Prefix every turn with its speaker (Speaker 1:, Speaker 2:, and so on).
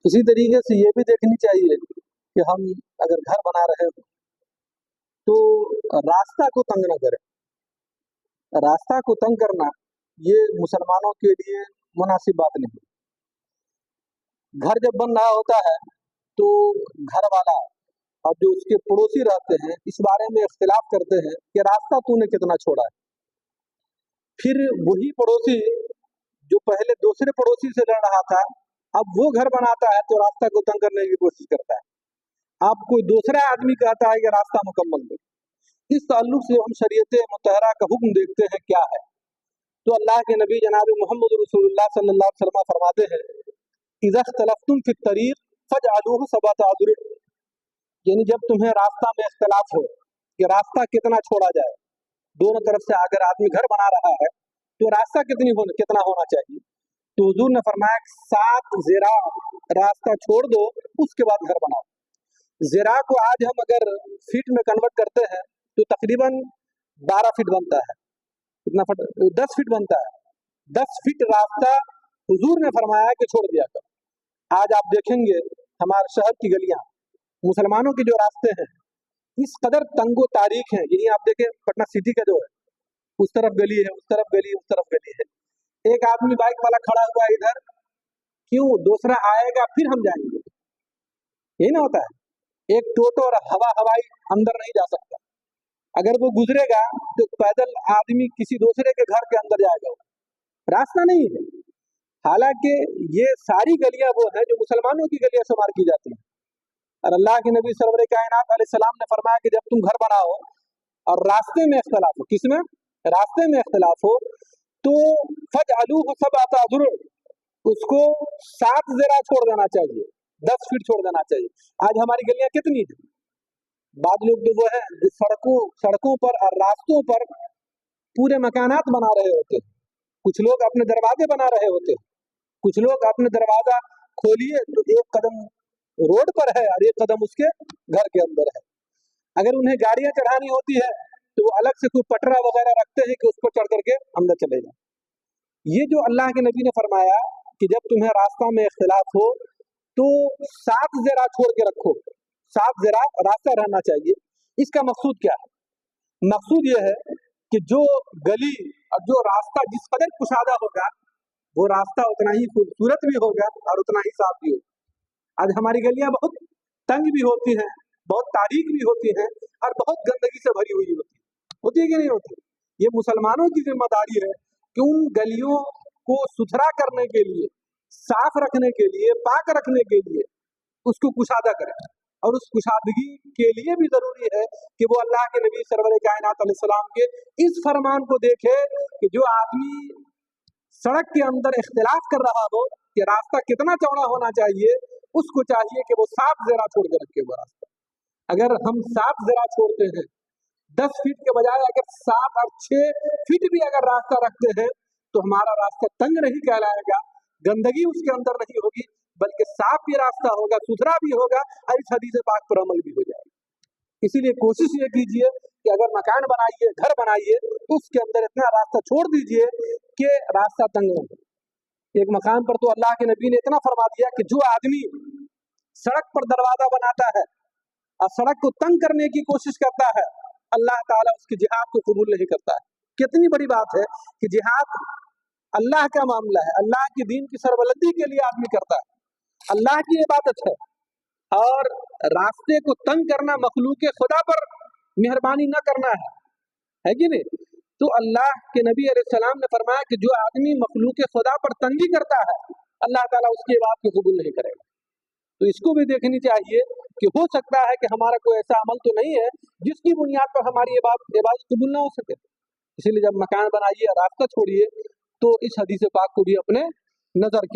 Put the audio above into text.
Speaker 1: इसी तरीके से ये भी देखनी चाहिए कि हम अगर घर बना रहे हो तो रास्ता को तंग न करें। रास्ता को तंग करना ये मुसलमानों के लिए मुनासिब बात नहीं। घर जब बन रहा होता है तो घर वाला और जो उसके पड़ोसी रहते हैं इस बारे में इख्तिलाफ करते हैं कि रास्ता तूने कितना छोड़ा है। फिर वही पड़ोसी जो पहले दूसरे पड़ोसी से लड़ रहा था अब वो घर बनाता है तो रास्ता को तंग करने की कोशिश करता है। अब कोई दूसरा आदमी कहता है कि रास्ता मुकम्मल दो। इस ताल्लुक से हम शरीयत मुतहरा का हुक्म देखते हैं क्या है। तो अल्लाह के नबी जनाब मोहम्मद रसूलुल्लाह सल्लल्लाहु अलैहि वसल्लम फरमाते हैं इज़ा इख्तलफ्तुम फी तरीक़ फजअलूहु सबअता अज़रुअ, यानी जब तुम्हें रास्ता में इख्तिलाफ हो कि रास्ता कितना छोड़ा जाए, दोनों तरफ से अगर आदमी घर बना रहा है तो रास्ता कितना होना चाहिए, तो हुजूर ने फरमाया 7 ज़िरा रास्ता छोड़ दो उसके बाद घर बनाओ। ज़िरा को आज हम अगर फीट में कन्वर्ट करते हैं तो तकरीबन 12 फीट बनता है। कितना फीट? 10 फीट बनता है। 10 फीट रास्ता हुजूर ने फरमाया कि छोड़ दिया करो। आज आप देखेंगे हमारे शहर की गलियां, मुसलमानों के जो रास्ते हैं इस कदर तंगो तारीख हैं। यही आप देखें पटना सिटी का जो है उस तरफ गली है, उस तरफ गली, उस तरफ गली है। एक आदमी बाइक वाला खड़ा हुआ है इधर, क्यों? दूसरा आएगा फिर हम जाएंगे। यही ना होता है। एक टोटो और हवाई अंदर नहीं जा सकता। अगर वो गुजरेगा तो पैदल आदमी किसी दूसरे के घर के अंदर जाएगा, रास्ता नहीं है। हालांकि ये सारी गलियां वो हैं जो मुसलमानों की गलियां शुमार की जाती हैं। और अल्लाह के नबी सरवर कायनात अलैहिस्सलाम ने फरमाया कि जब तुम घर बनाओ और रास्ते में इख्तिलाफ हो, किसमें? रास्ते में इख्तिलाफ हो, तो फजअलूहु सबअता अज़रुअ, उसको 7 ज़िरा छोड़ देना चाहिए, 10 फीट छोड़ देना चाहिए। आज हमारी गलियां कितनी है? बाद लोग जो वो है जो सड़कों पर और रास्तों पर पूरे मकानात बना रहे होते हैं। कुछ लोग अपने दरवाजे बना रहे होते हैं, कुछ लोग अपने दरवाजा खोलिए तो एक कदम रोड पर है और एक कदम उसके घर के अंदर है। अगर उन्हें गाड़ियां चढ़ानी होती है तो वो अलग से कोई पटरा वगैरह रखते हैं कि उस पर चढ़ करके अंदर चले जाए। ये जो अल्लाह के नबी ने फरमाया कि जब तुम्हें रास्ता में इख्तिलाफ हो तो 7 ज़िरा छोड़ के रखो, 7 ज़िरा रास्ता रहना चाहिए। इसका मकसूद क्या है? मकसूद ये है कि जो गली और जो रास्ता जिस कदर कुशादा होगा वो रास्ता उतना ही खूबसूरत भी होगा और उतना ही साफ भी होगा। आज हमारी गलियां बहुत तंग भी होती हैं, बहुत तारीख भी होती हैं और बहुत गंदगी से भरी हुई होती है कि नहीं होती? ये मुसलमानों की जिम्मेदारी है कि उन गलियों को सुथरा करने के लिए, साफ रखने के लिए, पाक रखने के लिए उसको कुशादा करें। और उस कुशादगी के लिए भी जरूरी है कि वो अल्लाह के नबी सरवर कायनात अलैहिस्सलाम के इस फरमान को देखे कि जो आदमी सड़क के अंदर इख्तिलाफ कर रहा हो कि रास्ता कितना चौड़ा होना चाहिए, उसको चाहिए कि वो 7 ज़िरा छोड़ के रखे वो रास्ता। अगर हम 7 ज़िरा छोड़ते हैं, 10 फीट के बजाय अगर 7 और 6 फीट भी अगर रास्ता रखते हैं तो हमारा रास्ता तंग नहीं कहलाएगा, गंदगी उसके अंदर नहीं होगी, बल्कि साफ भी रास्ता होगा, सुथरा भी होगा और इस हदीस पाक पर अमल भी हो जाएगा। इसीलिए कोशिश ये कीजिए कि अगर मकान बनाइए, घर बनाइए तो उसके अंदर इतना रास्ता छोड़ दीजिए कि रास्ता तंग न हो। एक मकान पर तो अल्लाह के नबी ने इतना फरमा दिया कि जो आदमी सड़क पर दरवाजा बनाता है और सड़क को तंग करने की कोशिश करता है, अल्लाह ताला उसकी जिहाद को कबूल नहीं करता है। कितनी बड़ी बात है कि जिहाद अल्लाह का मामला है, अल्लाह की दीन की सरबलंदी के लिए आदमी करता है, अल्लाह की इबादत है। और रास्ते को तंग करना मखलूक खुदा पर मेहरबानी न करना है कि नहीं? तो अल्लाह के नबी अलैहिस्सलाम ने फरमाया कि जो आदमी मखलूक खुदा पर तंगी करता है अल्लाह ताला उसकी इबादत को कबूल नहीं करेगा। तो इसको भी देखनी चाहिए कि हो सकता है कि हमारा कोई ऐसा अमल तो नहीं है जिसकी बुनियाद पर हमारी इबादत कबूल ना हो सके। इसीलिए जब मकान बनाइए, रास्ता छोड़िए तो इस हदीस पाक को भी अपने नजर के